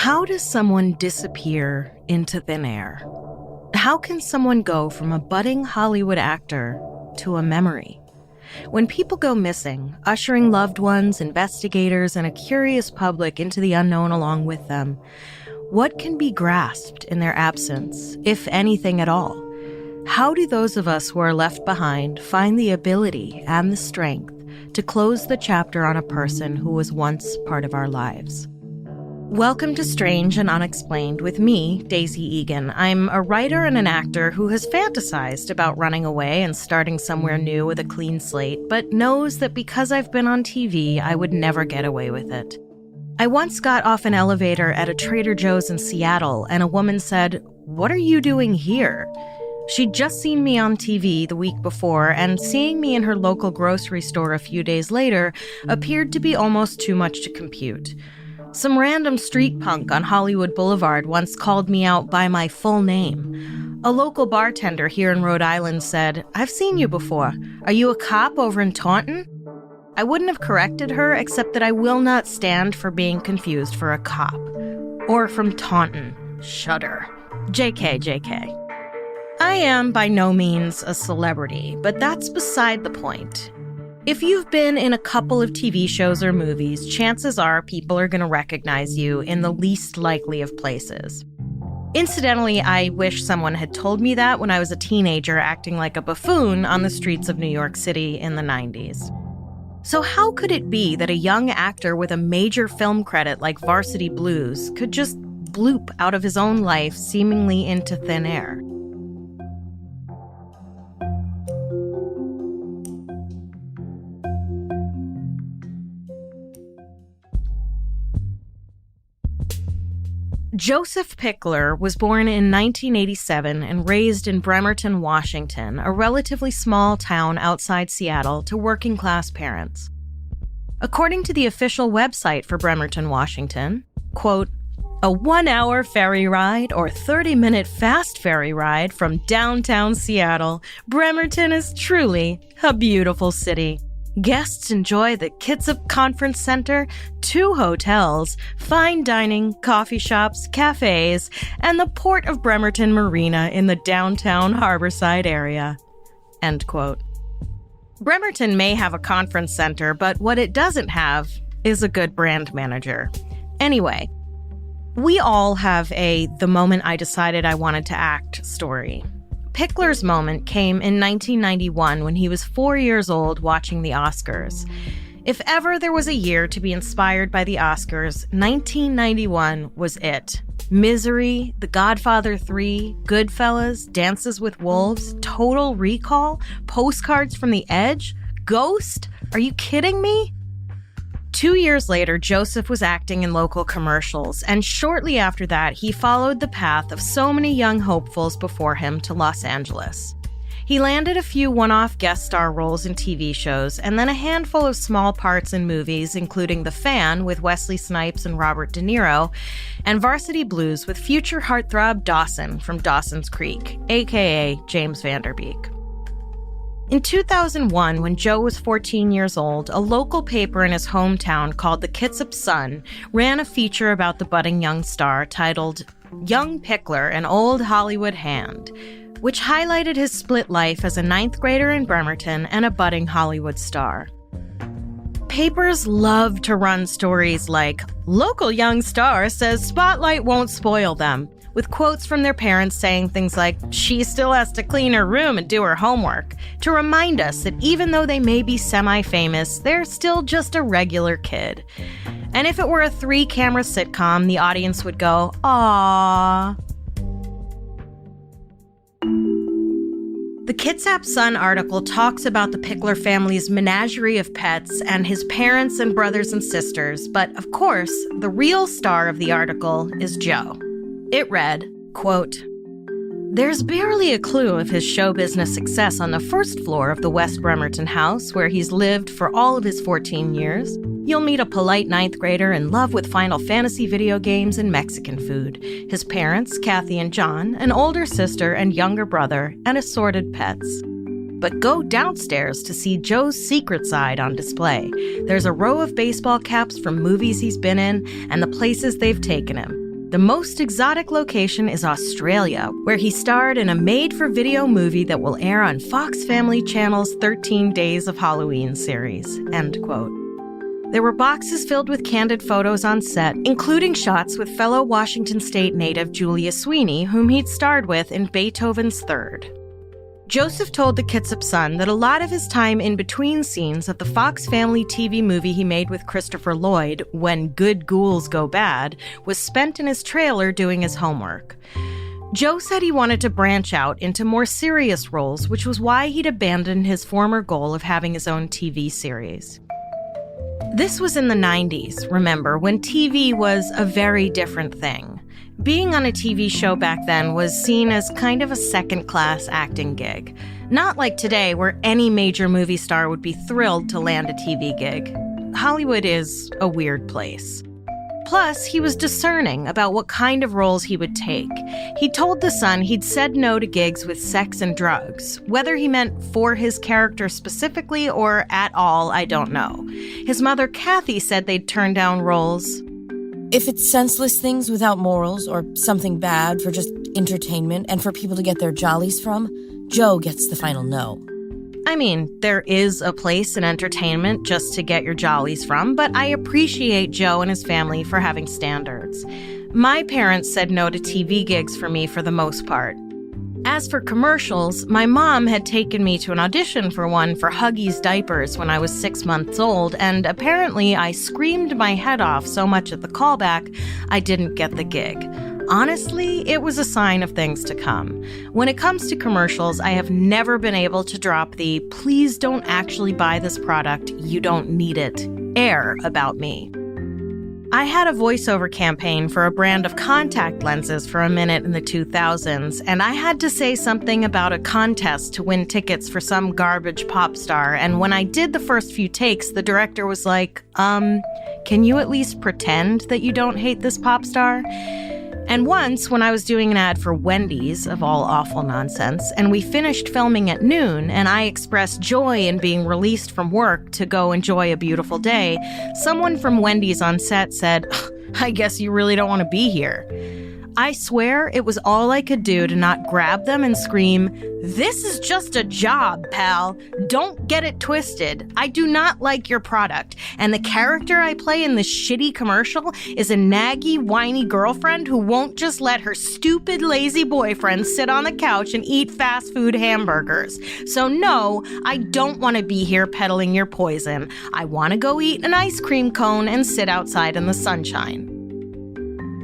How does someone disappear into thin air? How can someone go from a budding Hollywood actor to a memory? When people go missing, ushering loved ones, investigators, and a curious public into the unknown along with them, what can be grasped in their absence, if anything at all? How do those of us who are left behind find the ability and the strength to close the chapter on a person who was once part of our lives? Welcome to Strange and Unexplained with me, Daisy Egan. I'm a writer and an actor who has fantasized about running away and starting somewhere new with a clean slate, but knows that because I've been on TV, I would never get away with it. I once got off an elevator at a Trader Joe's in Seattle, and a woman said, "What are you doing here?" She'd just seen me on TV the week before, and seeing me in her local grocery store a few days later appeared to be almost too much to compute. Some random street punk on Hollywood Boulevard once called me out by my full name. A local bartender here in Rhode Island said, "I've seen you before. Are you a cop over in Taunton?" I wouldn't have corrected her, except that I will not stand for being confused for a cop. Or from Taunton. Shudder. JK. I am by no means a celebrity, but that's beside the point. If you've been in a couple of TV shows or movies, chances are people are going to recognize you in the least likely of places. Incidentally, I wish someone had told me that when I was a teenager acting like a buffoon on the streets of New York City in the 90s. So how could it be that a young actor with a major film credit like Varsity Blues could just bloop out of his own life seemingly into thin air? Joseph Pichler was born in 1987 and raised in Bremerton, Washington, a relatively small town outside Seattle, to working-class parents. According to the official website for Bremerton, Washington, quote, "A 1-hour ferry ride or 30-minute fast ferry ride from downtown Seattle, Bremerton is truly a beautiful city. Guests enjoy the Kitsap Conference Center, 2 hotels, fine dining, coffee shops, cafes, and the Port of Bremerton Marina in the downtown Harborside area." End quote. Bremerton may have a conference center, but what it doesn't have is a good brand manager. Anyway, we all have a "the moment I decided I wanted to act" story. Pichler's moment came in 1991 when he was 4 years old watching the Oscars. If ever there was a year to be inspired by the Oscars, 1991 was it. Misery, The Godfather 3, Goodfellas, Dances with Wolves, Total Recall, Postcards from the Edge, Ghost? Are you kidding me? 2 years later, Joseph was acting in local commercials, and shortly after that, he followed the path of so many young hopefuls before him to Los Angeles. He landed a few one-off guest star roles in TV shows, and then a handful of small parts in movies, including The Fan with Wesley Snipes and Robert De Niro, and Varsity Blues with future heartthrob Dawson from Dawson's Creek, aka James Van Der Beek. In 2001, when Joe was 14 years old, a local paper in his hometown called the Kitsap Sun ran a feature about the budding young star titled "Young Pichler, an Old Hollywood Hand," which highlighted his split life as a 9th grader in Bremerton and a budding Hollywood star. Papers love to run stories like, "Local young star says spotlight won't spoil them," with quotes from their parents saying things like, "She still has to clean her room and do her homework," to remind us that even though they may be semi-famous, they're still just a regular kid. And if it were a 3-camera sitcom, the audience would go, "Aww." The Kitsap Sun article talks about the Pichler family's menagerie of pets and his parents and brothers and sisters, but of course, the real star of the article is Joe. It read, quote, "There's barely a clue of his show business success on the first floor of the West Bremerton house where he's lived for all of his 14 years. You'll meet a polite 9th grader in love with Final Fantasy video games and Mexican food, his parents, Kathy and John, an older sister and younger brother, and assorted pets. But go downstairs to see Joe's secret side on display. There's a row of baseball caps from movies he's been in and the places they've taken him. The most exotic location is Australia, where he starred in a made-for-video movie that will air on Fox Family Channel's 13 Days of Halloween series, end quote. There were boxes filled with candid photos on set, including shots with fellow Washington State native Julia Sweeney, whom he'd starred with in Beethoven's Third. Joseph told the Kitsap Sun that a lot of his time in between scenes of the Fox Family TV movie he made with Christopher Lloyd, When Good Ghouls Go Bad, was spent in his trailer doing his homework. Joe said he wanted to branch out into more serious roles, which was why he'd abandoned his former goal of having his own TV series. This was in the 90s, remember, when TV was a very different thing. Being on a TV show back then was seen as kind of a second-class acting gig. Not like today, where any major movie star would be thrilled to land a TV gig. Hollywood is a weird place. Plus, he was discerning about what kind of roles he would take. He told The Sun he'd said no to gigs with sex and drugs. Whether he meant for his character specifically or at all, I don't know. His mother, Kathy, said they'd turn down roles if it's senseless things without morals or something bad for just entertainment and for people to get their jollies from. Joe gets the final no. I mean, there is a place in entertainment just to get your jollies from, but I appreciate Joe and his family for having standards. My parents said no to TV gigs for me for the most part. As for commercials, my mom had taken me to an audition for one for Huggies diapers when I was 6 months old, and apparently I screamed my head off so much at the callback I didn't get the gig. Honestly, it was a sign of things to come. When it comes to commercials, I have never been able to drop the "please don't actually buy this product, you don't need it" air about me. I had a voiceover campaign for a brand of contact lenses for a minute in the 2000s, and I had to say something about a contest to win tickets for some garbage pop star, and when I did the first few takes, the director was like, can you at least pretend that you don't hate this pop star? And once, when I was doing an ad for Wendy's, of all awful nonsense, and we finished filming at noon, and I expressed joy in being released from work to go enjoy a beautiful day, someone from Wendy's on set said, "I guess you really don't want to be here." I swear it was all I could do to not grab them and scream, "This is just a job, pal. Don't get it twisted. I do not like your product. And the character I play in this shitty commercial is a naggy, whiny girlfriend who won't just let her stupid, lazy boyfriend sit on the couch and eat fast food hamburgers. So no, I don't want to be here peddling your poison. I want to go eat an ice cream cone and sit outside in the sunshine."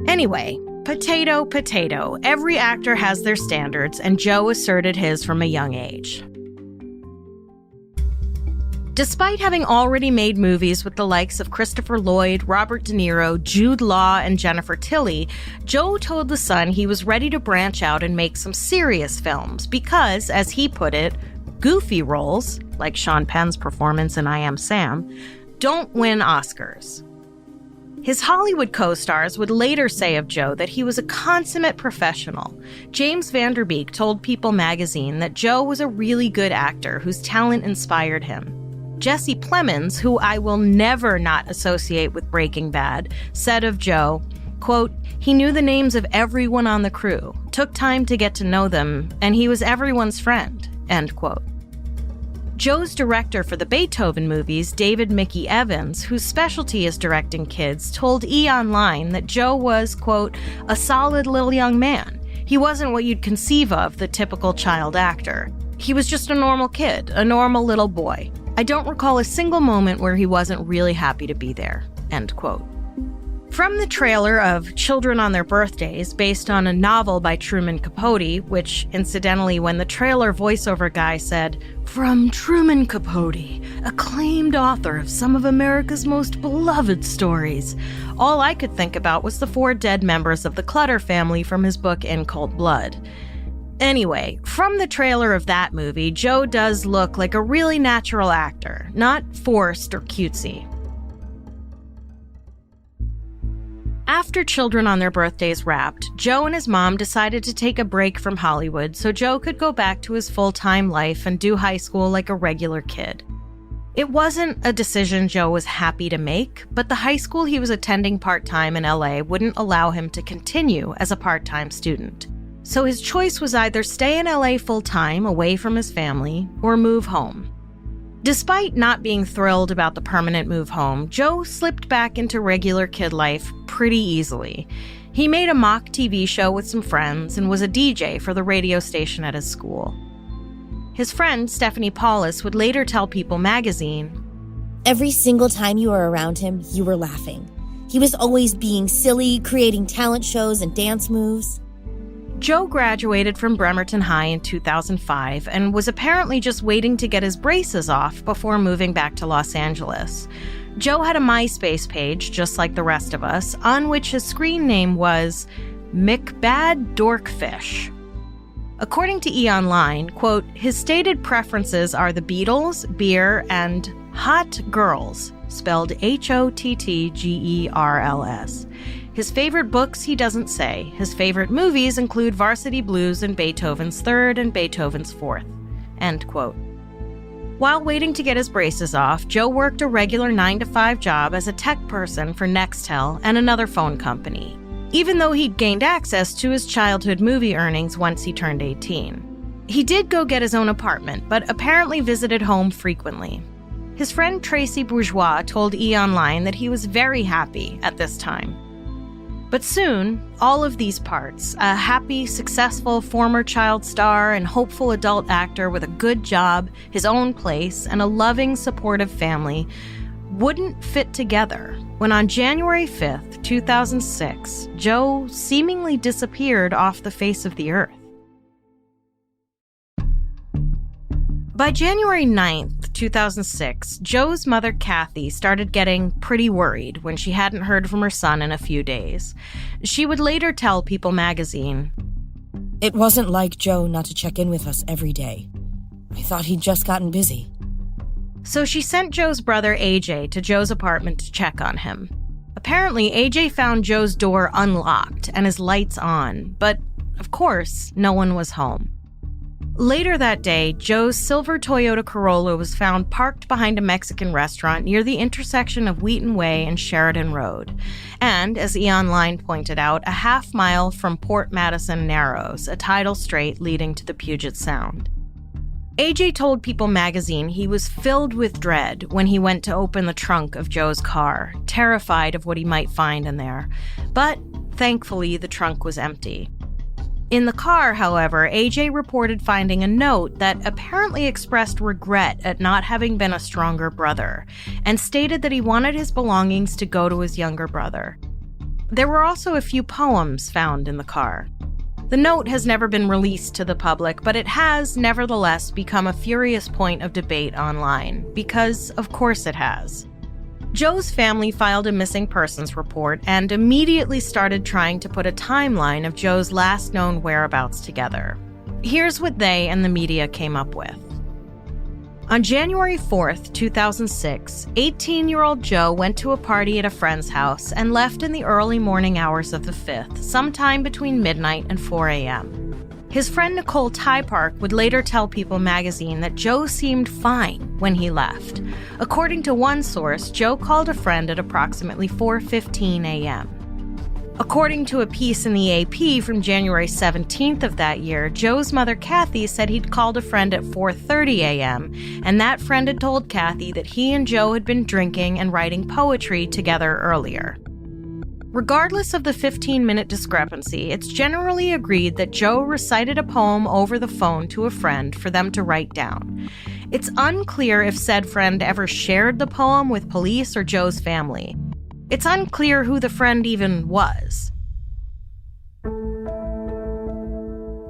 Anyway, potato, potato. Every actor has their standards, and Joe asserted his from a young age. Despite having already made movies with the likes of Christopher Lloyd, Robert De Niro, Jude Law, and Jennifer Tilly, Joe told The Sun he was ready to branch out and make some serious films because, as he put it, goofy roles, like Sean Penn's performance in I Am Sam, don't win Oscars. His Hollywood co-stars would later say of Joe that he was a consummate professional. James Van Der Beek told People magazine that Joe was a really good actor whose talent inspired him. Jesse Plemons, who I will never not associate with Breaking Bad, said of Joe, quote, "He knew the names of everyone on the crew, took time to get to know them, and he was everyone's friend," end quote. Joe's director for the Beethoven movies, David Mickey Evans, whose specialty is directing kids, told E! Online that Joe was, quote, "a solid little young man. He wasn't what you'd conceive of the typical child actor. He was just a normal kid, a normal little boy. I don't recall a single moment where he wasn't really happy to be there," end quote. From the trailer of Children on Their Birthdays, based on a novel by Truman Capote, which, incidentally, when the trailer voiceover guy said, "From Truman Capote, acclaimed author of some of America's most beloved stories," all I could think about was the 4 dead members of the Clutter family from his book In Cold Blood. Anyway, from the trailer of that movie, Joe does look like a really natural actor, not forced or cutesy. After Children on Their Birthdays wrapped, Joe and his mom decided to take a break from Hollywood so Joe could go back to his full-time life and do high school like a regular kid. It wasn't a decision Joe was happy to make, but the high school he was attending part-time in LA wouldn't allow him to continue as a part-time student. So his choice was either stay in LA full-time away from his family or move home. Despite not being thrilled about the permanent move home, Joe slipped back into regular kid life pretty easily. He made a mock TV show with some friends and was a DJ for the radio station at his school. His friend, Stephanie Paulus, would later tell People magazine, "Every single time you were around him, you were laughing. He was always being silly, creating talent shows and dance moves." Joe graduated from Bremerton High in 2005 and was apparently just waiting to get his braces off before moving back to Los Angeles. Joe had a MySpace page, just like the rest of us, on which his screen name was McBad Dorkfish. According to E! Online, quote, his stated preferences are the Beatles, beer, and hot girls, spelled Hottgerls. His favorite books he doesn't say. His favorite movies include Varsity Blues and Beethoven's Third and Beethoven's Fourth, end quote. While waiting to get his braces off, Joe worked a regular 9-to-5 job as a tech person for Nextel and another phone company, even though he'd gained access to his childhood movie earnings once he turned 18. He did go get his own apartment, but apparently visited home frequently. His friend Tracy Bourgeois told E! Online that he was very happy at this time. But soon, all of these parts, a happy, successful former child star and hopeful adult actor with a good job, his own place, and a loving, supportive family, wouldn't fit together when on January 5th, 2006, Joe seemingly disappeared off the face of the earth. By January 9th, 2006, Joe's mother, Kathy, started getting pretty worried when she hadn't heard from her son in a few days. She would later tell People magazine, "It wasn't like Joe not to check in with us every day. I thought he'd just gotten busy." So she sent Joe's brother, AJ, to Joe's apartment to check on him. Apparently, AJ found Joe's door unlocked and his lights on, but of course, no one was home. Later that day, Joe's silver Toyota Corolla was found parked behind a Mexican restaurant near the intersection of Wheaton Way and Sheridan Road, and, as E! Online pointed out, a half-mile from Port Madison Narrows, a tidal strait leading to the Puget Sound. AJ told People magazine he was filled with dread when he went to open the trunk of Joe's car, terrified of what he might find in there. But, thankfully, the trunk was empty. In the car, however, AJ reported finding a note that apparently expressed regret at not having been a stronger brother, and stated that he wanted his belongings to go to his younger brother. There were also a few poems found in the car. The note has never been released to the public, but it has, nevertheless, become a furious point of debate online, because, of course it has. Joe's family filed a missing persons report and immediately started trying to put a timeline of Joe's last known whereabouts together. Here's what they and the media came up with. On January 4th, 2006, 18-year-old Joe went to a party at a friend's house and left in the early morning hours of the 5th, sometime between midnight and 4 a.m. His friend Nicole Typark would later tell People magazine that Joe seemed fine when he left. According to one source, Joe called a friend at approximately 4:15 a.m. According to a piece in the AP from January 17th of that year, Joe's mother, Kathy, said he'd called a friend at 4:30 a.m., and that friend had told Kathy that he and Joe had been drinking and writing poetry together earlier. Regardless of the 15-minute discrepancy, it's generally agreed that Joe recited a poem over the phone to a friend for them to write down. It's unclear if said friend ever shared the poem with police or Joe's family. It's unclear who the friend even was.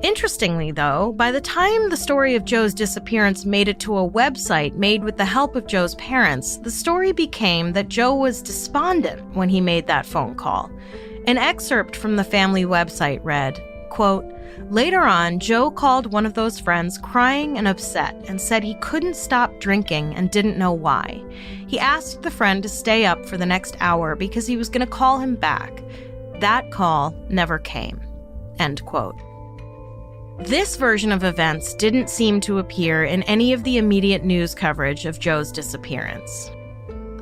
Interestingly, though, by the time the story of Joe's disappearance made it to a website made with the help of Joe's parents, the story became that Joe was despondent when he made that phone call. An excerpt from the family website read, quote, "Later on, Joe called one of those friends crying and upset and said he couldn't stop drinking and didn't know why. He asked the friend to stay up for the next hour because he was going to call him back. That call never came." End quote. This version of events didn't seem to appear in any of the immediate news coverage of Joe's disappearance.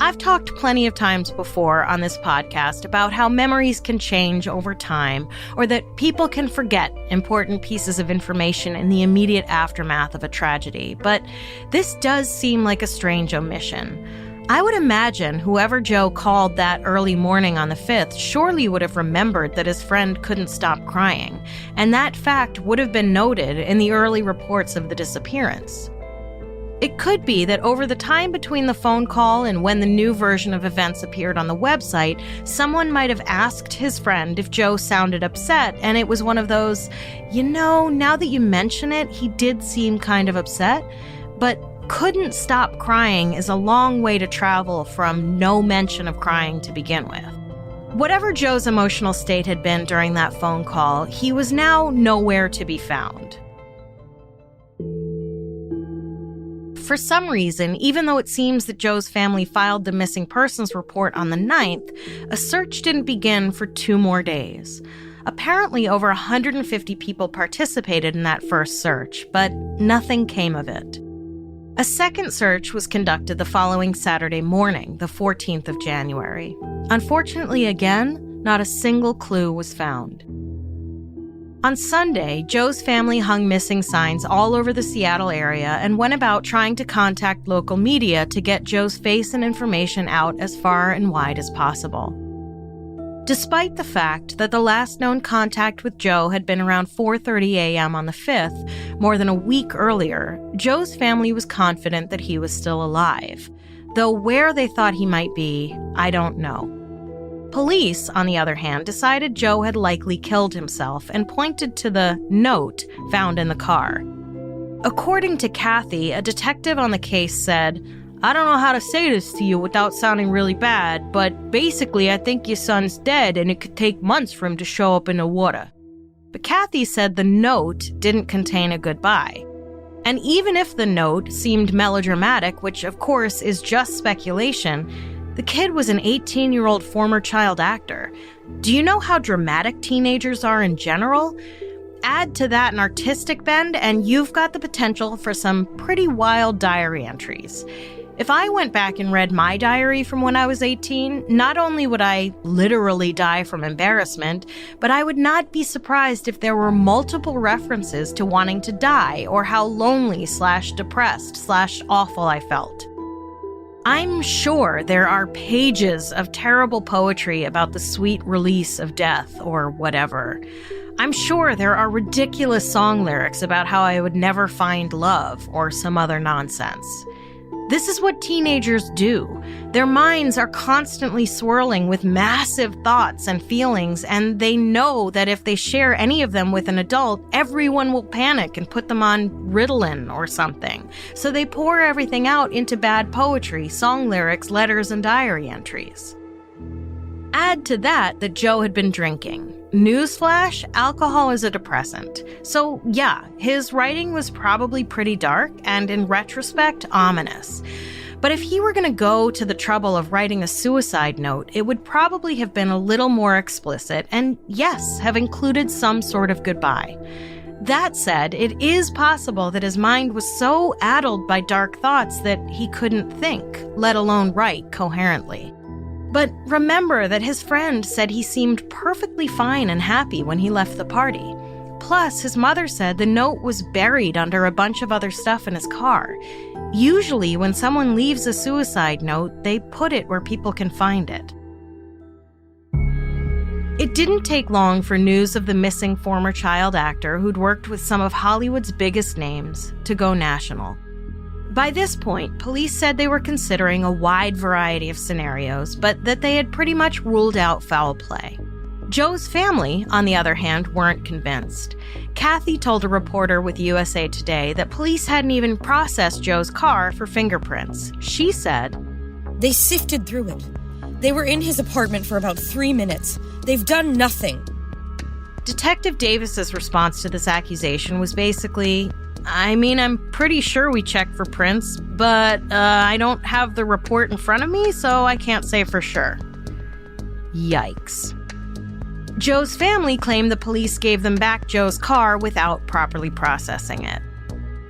I've talked plenty of times before on this podcast about how memories can change over time, or that people can forget important pieces of information in the immediate aftermath of a tragedy, but this does seem like a strange omission. I would imagine whoever Joe called that early morning on the 5th surely would have remembered that his friend couldn't stop crying, and that fact would have been noted in the early reports of the disappearance. It could be that over the time between the phone call and when the new version of events appeared on the website, someone might have asked his friend if Joe sounded upset, and it was one of those, now that you mention it, he did seem kind of upset, but couldn't stop crying is a long way to travel from no mention of crying to begin with. Whatever Joe's emotional state had been during that phone call, he was now nowhere to be found. For some reason, even though it seems that Joe's family filed the missing persons report on the 9th, a search didn't begin for 2 more days. Apparently, over 150 people participated in that first search, but nothing came of it. A second search was conducted the following Saturday morning, the 14th of January. Unfortunately, again, not a single clue was found. On Sunday, Joe's family hung missing signs all over the Seattle area and went about trying to contact local media to get Joe's face and information out as far and wide as possible. Despite the fact that the last known contact with Joe had been around 4:30 a.m. on the 5th, more than a week earlier, Joe's family was confident that he was still alive. Though where they thought he might be, I don't know. Police, on the other hand, decided Joe had likely killed himself and pointed to the note found in the car. According to Kathy, a detective on the case said, "I don't know how to say this to you without sounding really bad, but basically I think your son's dead and it could take months for him to show up in the water." But Kathy said the note didn't contain a goodbye. And even if the note seemed melodramatic, which of course is just speculation, the kid was an 18-year-old former child actor. Do you know how dramatic teenagers are in general? Add to that an artistic bend, and you've got the potential for some pretty wild diary entries. If I went back and read my diary from when I was 18, not only would I literally die from embarrassment, but I would not be surprised if there were multiple references to wanting to die or how lonely/depressed/awful I felt. I'm sure there are pages of terrible poetry about the sweet release of death or whatever. I'm sure there are ridiculous song lyrics about how I would never find love or some other nonsense. This is what teenagers do. Their minds are constantly swirling with massive thoughts and feelings, and they know that if they share any of them with an adult, everyone will panic and put them on Ritalin or something. So they pour everything out into bad poetry, song lyrics, letters, and diary entries. Add to that Joe had been drinking. Newsflash, alcohol is a depressant. So yeah, his writing was probably pretty dark and, in retrospect, ominous. But if he were going to go to the trouble of writing a suicide note, it would probably have been a little more explicit and, yes, have included some sort of goodbye. That said, it is possible that his mind was so addled by dark thoughts that he couldn't think, let alone write coherently. But remember that his friend said he seemed perfectly fine and happy when he left the party. Plus, his mother said the note was buried under a bunch of other stuff in his car. Usually, when someone leaves a suicide note, they put it where people can find it. It didn't take long for news of the missing former child actor who'd worked with some of Hollywood's biggest names to go national. By this point, police said they were considering a wide variety of scenarios, but that they had pretty much ruled out foul play. Joe's family, on the other hand, weren't convinced. Kathy told a reporter with USA Today that police hadn't even processed Joe's car for fingerprints. She said, They sifted through it. They were in his apartment for about 3 minutes. They've done nothing. Detective Davis's response to this accusation was basically, I'm pretty sure we checked for prints, but I don't have the report in front of me, so I can't say for sure. Yikes. Joe's family claimed the police gave them back Joe's car without properly processing it.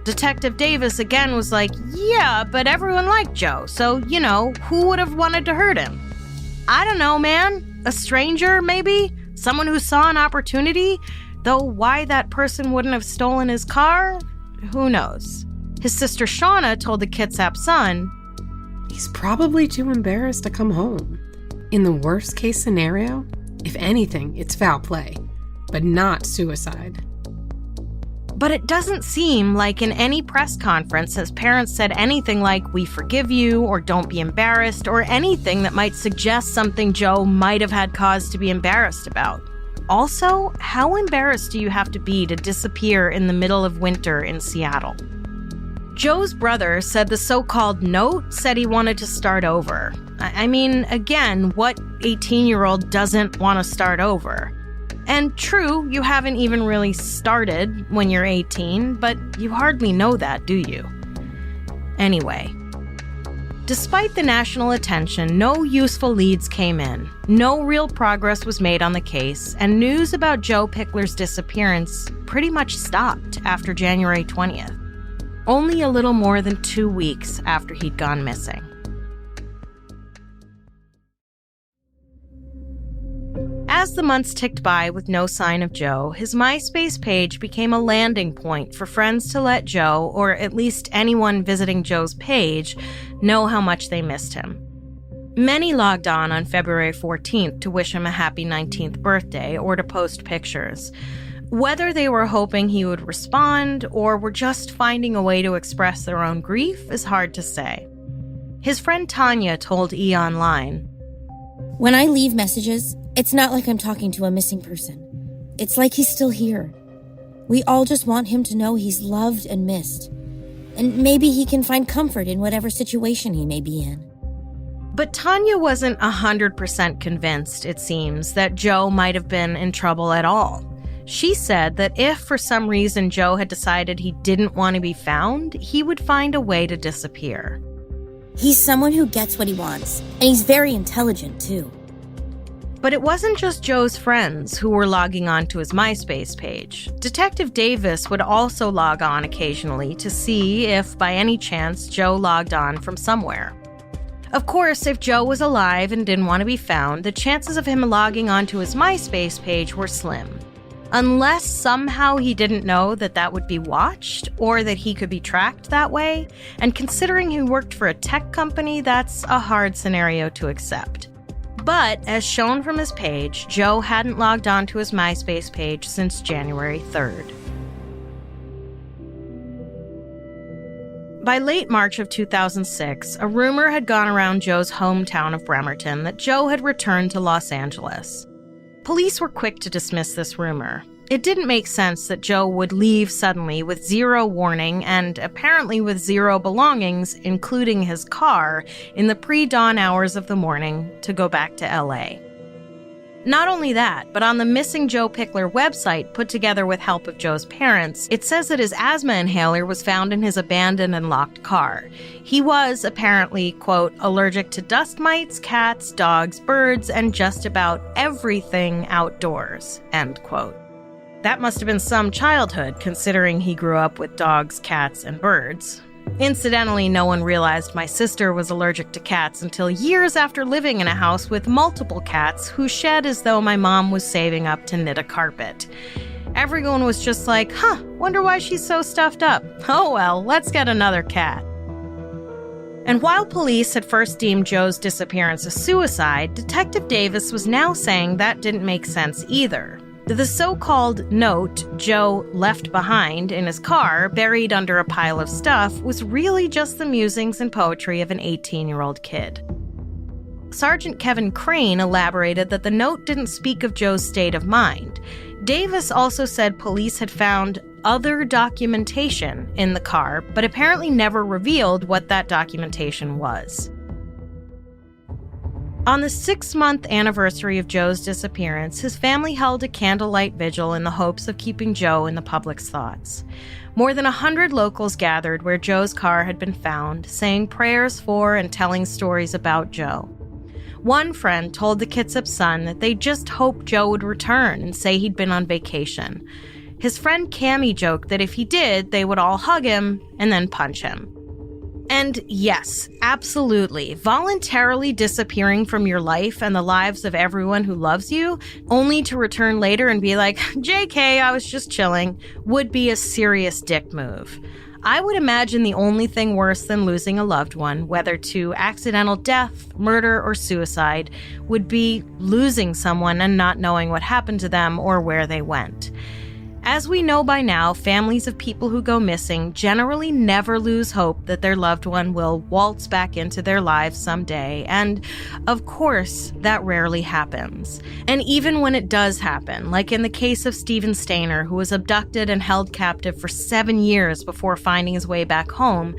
Detective Davis again was like, yeah, but everyone liked Joe, so, who would have wanted to hurt him? I don't know, man. A stranger, maybe? Someone who saw an opportunity? Though why that person wouldn't have stolen his car? Who knows? His sister Shauna told the Kitsap Sun, he's probably too embarrassed to come home. In the worst case scenario, if anything, it's foul play, but not suicide. But it doesn't seem like in any press conference his parents said anything like, we forgive you, or don't be embarrassed, or anything that might suggest something Joe might have had cause to be embarrassed about. Also, how embarrassed do you have to be to disappear in the middle of winter in Seattle? Joe's brother said the so-called note said he wanted to start over. I mean, again, what 18-year-old doesn't want to start over? And true, you haven't even really started when you're 18, but you hardly know that, do you? Anyway, despite the national attention, no useful leads came in, no real progress was made on the case, and news about Joe Pichler's disappearance pretty much stopped after January 20th, only a little more than 2 weeks after he'd gone missing. As the months ticked by with no sign of Joe, his MySpace page became a landing point for friends to let Joe, or at least anyone visiting Joe's page, know how much they missed him. Many logged on February 14th to wish him a happy 19th birthday or to post pictures. Whether they were hoping he would respond or were just finding a way to express their own grief is hard to say. His friend Tanya told E! Online, When I leave messages, it's not like I'm talking to a missing person. It's like he's still here. We all just want him to know he's loved and missed. And maybe he can find comfort in whatever situation he may be in. But Tanya wasn't 100% convinced, it seems, that Joe might have been in trouble at all. She said that if for some reason Joe had decided he didn't want to be found, he would find a way to disappear. He's someone who gets what he wants, and he's very intelligent, too. But it wasn't just Joe's friends who were logging on to his MySpace page. Detective Davis would also log on occasionally to see if, by any chance, Joe logged on from somewhere. Of course, if Joe was alive and didn't want to be found, the chances of him logging onto his MySpace page were slim. Unless somehow he didn't know that that would be watched, or that he could be tracked that way, and considering he worked for a tech company, that's a hard scenario to accept. But, as shown from his page, Joe hadn't logged on to his MySpace page since January 3rd. By late March of 2006, a rumor had gone around Joe's hometown of Bremerton that Joe had returned to Los Angeles. Police were quick to dismiss this rumor. It didn't make sense that Joe would leave suddenly with zero warning and apparently with zero belongings, including his car, in the pre-dawn hours of the morning to go back to LA. Not only that, but on the Missing Joe Pichler website put together with help of Joe's parents, it says that his asthma inhaler was found in his abandoned and locked car. He was apparently, quote, allergic to dust mites, cats, dogs, birds, and just about everything outdoors, end quote. That must have been some childhood, considering he grew up with dogs, cats, and birds. Incidentally, no one realized my sister was allergic to cats until years after living in a house with multiple cats who shed as though my mom was saving up to knit a carpet. Everyone was just like, wonder why she's so stuffed up. Oh well, let's get another cat. And while police had first deemed Joe's disappearance a suicide, Detective Davis was now saying that didn't make sense either. The so-called note Joe left behind in his car, buried under a pile of stuff, was really just the musings and poetry of an 18-year-old kid. Sergeant Kevin Crane elaborated that the note didn't speak of Joe's state of mind. Davis also said police had found other documentation in the car, but apparently never revealed what that documentation was. On the 6-month anniversary of Joe's disappearance, his family held a candlelight vigil in the hopes of keeping Joe in the public's thoughts. More than 100 locals gathered where Joe's car had been found, saying prayers for and telling stories about Joe. One friend told the Kitsap Sun that they just hoped Joe would return and say he'd been on vacation. His friend Cammie joked that if he did, they would all hug him and then punch him. And yes, absolutely, voluntarily disappearing from your life and the lives of everyone who loves you, only to return later and be like, JK, I was just chilling, would be a serious dick move. I would imagine the only thing worse than losing a loved one, whether to accidental death, murder, or suicide, would be losing someone and not knowing what happened to them or where they went. As we know by now, families of people who go missing generally never lose hope that their loved one will waltz back into their lives someday, and of course, that rarely happens. And even when it does happen, like in the case of Stephen Stainer, who was abducted and held captive for 7 years before finding his way back home,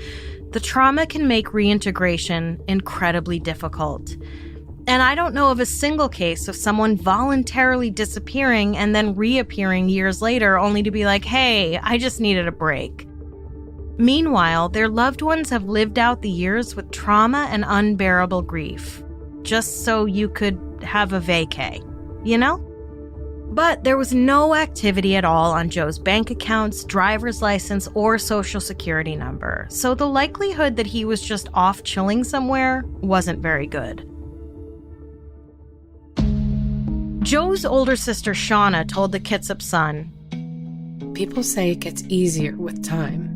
the trauma can make reintegration incredibly difficult. And I don't know of a single case of someone voluntarily disappearing and then reappearing years later only to be like, hey, I just needed a break. Meanwhile, their loved ones have lived out the years with trauma and unbearable grief, just so you could have a vacay, you know? But there was no activity at all on Joe's bank accounts, driver's license, or social security number, so the likelihood that he was just off chilling somewhere wasn't very good. Joe's older sister Shauna told the Kitsap Sun, People say it gets easier with time.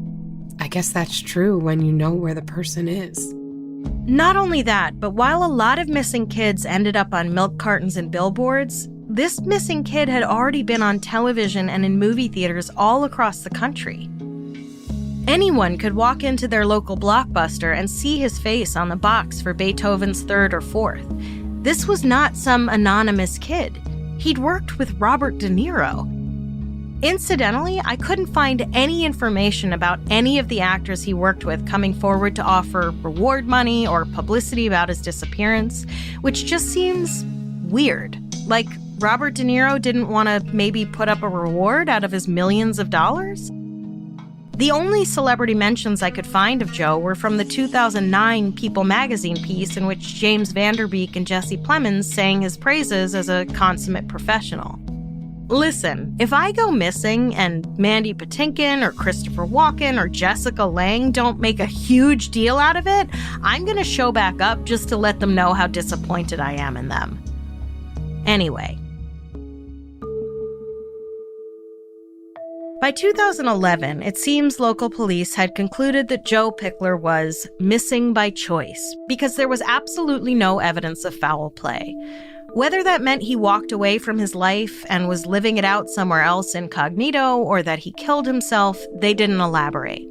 I guess that's true when you know where the person is. Not only that, but while a lot of missing kids ended up on milk cartons and billboards, this missing kid had already been on television and in movie theaters all across the country. Anyone could walk into their local Blockbuster and see his face on the box for Beethoven's Third or Fourth. This was not some anonymous kid. He'd worked with Robert De Niro. Incidentally, I couldn't find any information about any of the actors he worked with coming forward to offer reward money or publicity about his disappearance, which just seems weird. Like, Robert De Niro didn't want to maybe put up a reward out of his millions of dollars? The only celebrity mentions I could find of Joe were from the 2009 People magazine piece in which James Van Der Beek and Jesse Plemons sang his praises as a consummate professional. Listen, if I go missing and Mandy Patinkin or Christopher Walken or Jessica Lange don't make a huge deal out of it, I'm going to show back up just to let them know how disappointed I am in them. Anyway. By 2011, it seems local police had concluded that Joe Pichler was missing by choice because there was absolutely no evidence of foul play. Whether that meant he walked away from his life and was living it out somewhere else incognito or that he killed himself, they didn't elaborate.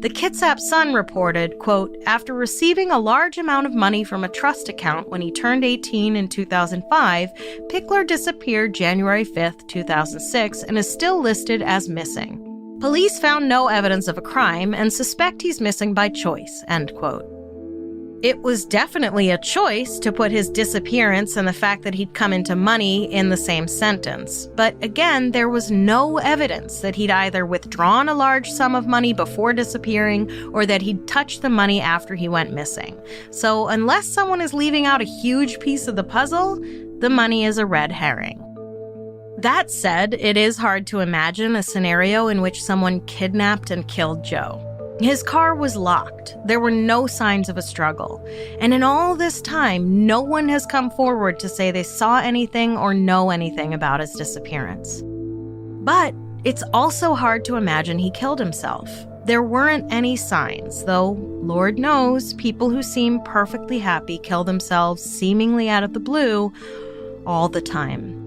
The Kitsap Sun reported, quote, after receiving a large amount of money from a trust account when he turned 18 in 2005, Pichler disappeared January 5th, 2006, and is still listed as missing. Police found no evidence of a crime and suspect he's missing by choice, end quote. It was definitely a choice to put his disappearance and the fact that he'd come into money in the same sentence. But again, there was no evidence that he'd either withdrawn a large sum of money before disappearing or that he'd touched the money after he went missing. So unless someone is leaving out a huge piece of the puzzle, the money is a red herring. That said, it is hard to imagine a scenario in which someone kidnapped and killed Joe. His car was locked. There were no signs of a struggle. And in all this time, no one has come forward to say they saw anything or know anything about his disappearance. But it's also hard to imagine he killed himself. There weren't any signs, though Lord knows people who seem perfectly happy kill themselves seemingly out of the blue all the time.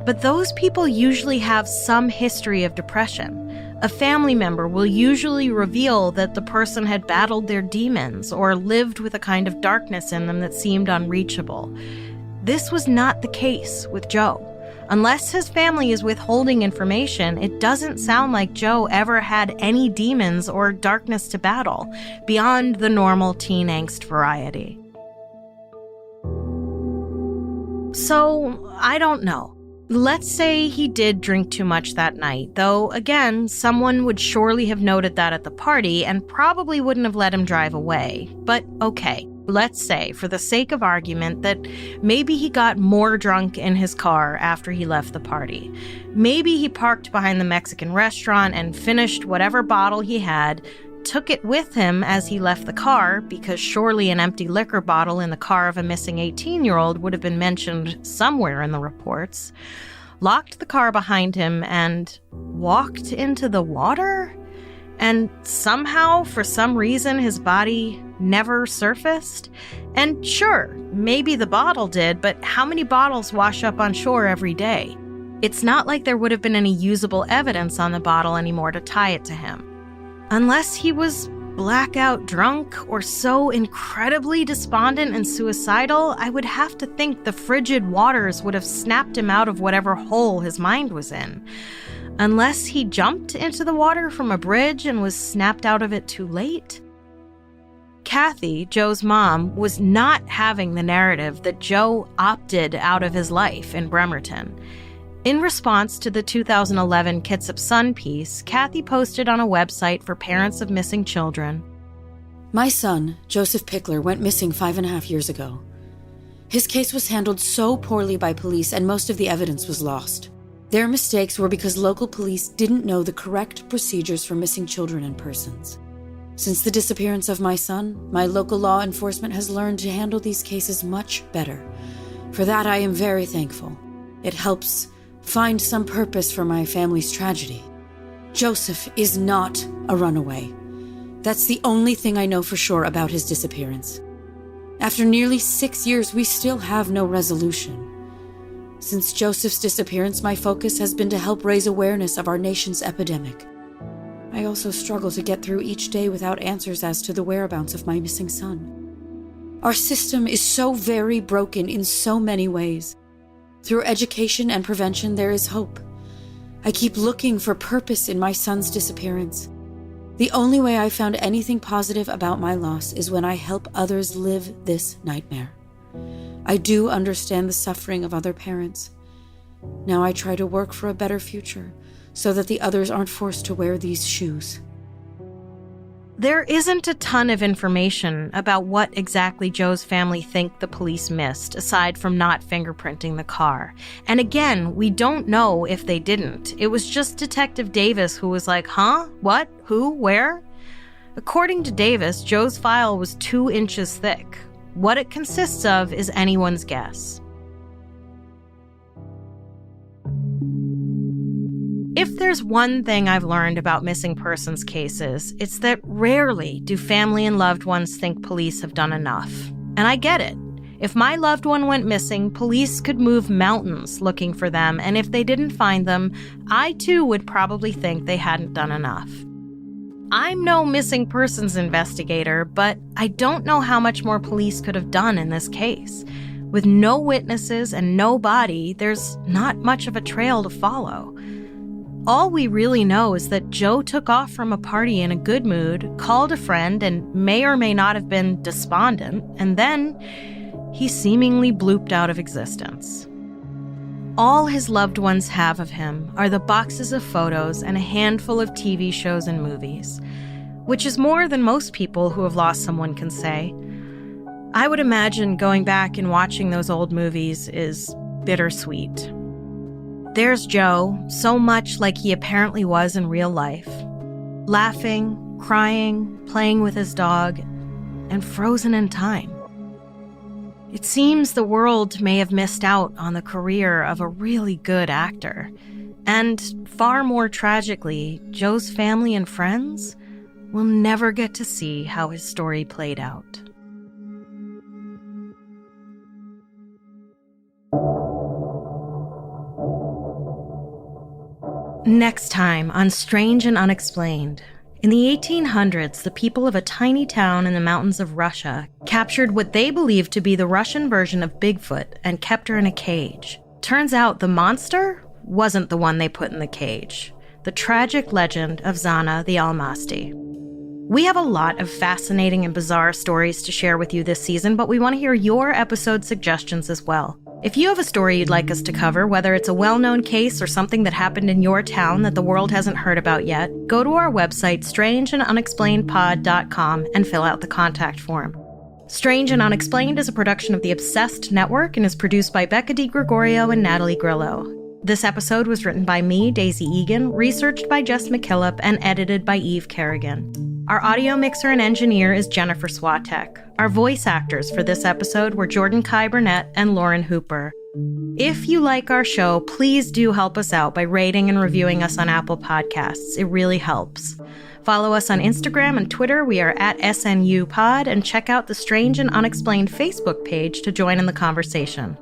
But those people usually have some history of depression. A family member will usually reveal that the person had battled their demons or lived with a kind of darkness in them that seemed unreachable. This was not the case with Joe. Unless his family is withholding information, it doesn't sound like Joe ever had any demons or darkness to battle, beyond the normal teen angst variety. So, I don't know. Let's say he did drink too much that night, though, again, someone would surely have noted that at the party and probably wouldn't have let him drive away. But okay, Let's say, for the sake of argument, that maybe he got more drunk in his car after he left the party. Maybe he parked behind the Mexican restaurant and finished whatever bottle he had, took it with him as he left the car, because surely an empty liquor bottle in the car of a missing 18-year-old would have been mentioned somewhere in the reports, locked the car behind him, and walked into the water? And somehow, for some reason, his body never surfaced? And sure, maybe the bottle did, but how many bottles wash up on shore every day? It's not like there would have been any usable evidence on the bottle anymore to tie it to him. Unless he was blackout drunk or so incredibly despondent and suicidal, I would have to think the frigid waters would have snapped him out of whatever hole his mind was in. Unless he jumped into the water from a bridge and was snapped out of it too late. Kathy, Joe's mom, was not having the narrative that Joe opted out of his life in Bremerton. In response to the 2011 Kitsap Sun piece, Kathy posted on a website for parents of missing children, My son, Joseph Pichler, went missing 5.5 years ago. His case was handled so poorly by police and most of the evidence was lost. Their mistakes were because local police didn't know the correct procedures for missing children and persons. Since the disappearance of my son, my local law enforcement has learned to handle these cases much better. For that, I am very thankful. It helps find some purpose for my family's tragedy. Joseph is not a runaway. That's the only thing I know for sure about his disappearance. After nearly 6 years, we still have no resolution. Since Joseph's disappearance, my focus has been to help raise awareness of our nation's epidemic. I also struggle to get through each day without answers as to the whereabouts of my missing son. Our system is so very broken in so many ways. Through education and prevention, there is hope. I keep looking for purpose in my son's disappearance. The only way I found anything positive about my loss is when I help others live this nightmare. I do understand the suffering of other parents. Now I try to work for a better future so that the others aren't forced to wear these shoes. There isn't a ton of information about what exactly Joe's family think the police missed, aside from not fingerprinting the car. And again, we don't know if they didn't. It was just Detective Davis who was like, huh? What? Who? Where? According to Davis, Joe's file was 2 inches thick. What it consists of is anyone's guess. If there's one thing I've learned about missing persons cases, it's that rarely do family and loved ones think police have done enough. And I get it. If my loved one went missing, police could move mountains looking for them, and if they didn't find them, I too would probably think they hadn't done enough. I'm no missing persons investigator, but I don't know how much more police could have done in this case. With no witnesses and no body, there's not much of a trail to follow. All we really know is that Joe took off from a party in a good mood, called a friend, and may or may not have been despondent, and then he seemingly blooped out of existence. All his loved ones have of him are the boxes of photos and a handful of TV shows and movies, which is more than most people who have lost someone can say. I would imagine going back and watching those old movies is bittersweet. There's Joe, so much like he apparently was in real life, laughing, crying, playing with his dog, and frozen in time. It seems the world may have missed out on the career of a really good actor. And far more tragically, Joe's family and friends will never get to see how his story played out. Next time on Strange and Unexplained. In the 1800s, the people of a tiny town in the mountains of Russia captured what they believed to be the Russian version of Bigfoot and kept her in a cage. Turns out the monster wasn't the one they put in the cage. The tragic legend of Zana the Almasty. We have a lot of fascinating and bizarre stories to share with you this season, but we want to hear your episode suggestions as well. If you have a story you'd like us to cover, whether it's a well-known case or something that happened in your town that the world hasn't heard about yet, go to our website, strangeandunexplainedpod.com, and fill out the contact form. Strange and Unexplained is a production of the Obsessed Network and is produced by Becca DiGregorio and Natalie Grillo. This episode was written by me, Daisy Egan, researched by Jess McKillop, and edited by Eve Kerrigan. Our audio mixer and engineer is Jennifer Swatek. Our voice actors for this episode were Jordan Kai Burnett and Lauren Hooper. If you like our show, please do help us out by rating and reviewing us on Apple Podcasts. It really helps. Follow us on Instagram and Twitter. We are at SNUpod, and check out the Strange and Unexplained Facebook page to join in the conversation.